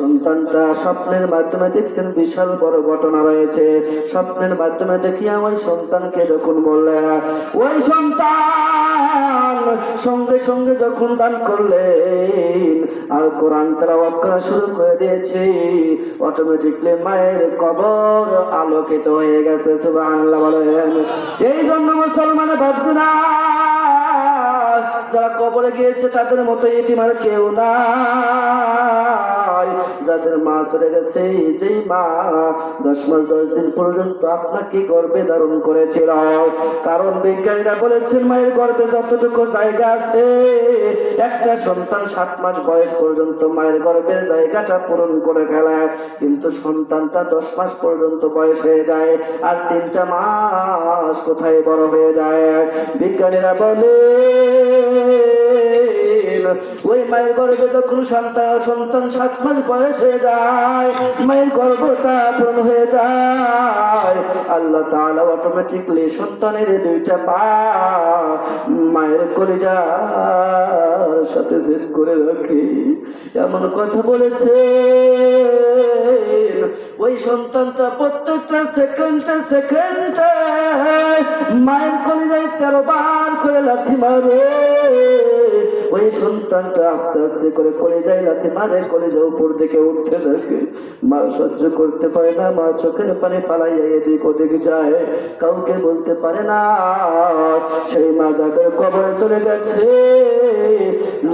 সন্তানটা স্বপ্নের মাধ্যমে দেখছেন বিশাল বড় ঘটনা রয়েছে। স্বপ্নের মাধ্যমে দেখিয়া ওই সন্তানকে যখন বললেন, ওই সন্তান সঙ্গে সঙ্গে যখন দান করলেন আর কোরআন তেলাওয়াত করা শুরু করে দিয়েছে, অটোমেটিকলি মায়ের কবর আলোকিত হয়ে গেছে। সুবহানাল্লাহ বলেন। এই জন্য মুসলমান ভাবছে না যারা কবরে গিয়েছে তাদের মতো এতিম আর কেউ নাই। যাদের মা চলে গেছে, যেই মা 10 মাস 10 দিন পর্যন্ত আপনাকে গর্ভে ধারণ করেছিল, কারণ বিজ্ঞানীরা বলেছেন মায়ের গর্ভে যতটুকু জায়গা আছে একটা সন্তান 7 মাস বয়স পর্যন্ত মায়ের গর্ভের জায়গাটা পূরণ করে ফেলায়, কিন্তু সন্তানটা 10 মাস পর্যন্ত বয়স হয়ে যায় আর 3টা মাস কোথায় বড় হয়ে যায়। বিজ্ঞানীরা বলে ওই মায়ের গর্ভে যখন সন্তান 7 মাস বয়স হয়ে যায়, মায়ের গর্ভটা পূর্ণ হয়ে যায়, আল্লাহ তাআলা অটোমেটিকলি সন্তানের 2টা পা মায়ের কলিজার সাথে সেট করে রাখে। এমন কথা বলেছে ওই সন্তানটা প্রত্যেকটা সেকেন্ডে মায়ের কলিজায় 13 বার করে লাথি মারে। ওই সন্তানটা আস্তে আস্তে করে কলিজায় লাথি মারে, কলিজা উপর দিকে উঠতে থাকে। মা সহ্য করতে পারে না, মা চোখের পানি ফালাইয়া এদিক ওদিক যায়, কাউকে বলতে পারে না। সেই মা যাদের কবরে চলে গেছে,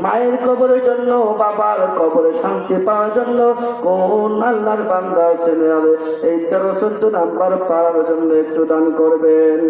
মায়ের কবরের জন্য, বাবার কবরে শান্তি পাওয়ার জন্য কোন আল্লাহর বান্দা ছেলে এই 13-14 নাম্বার পাওয়ার জন্য একটু দান করবেন।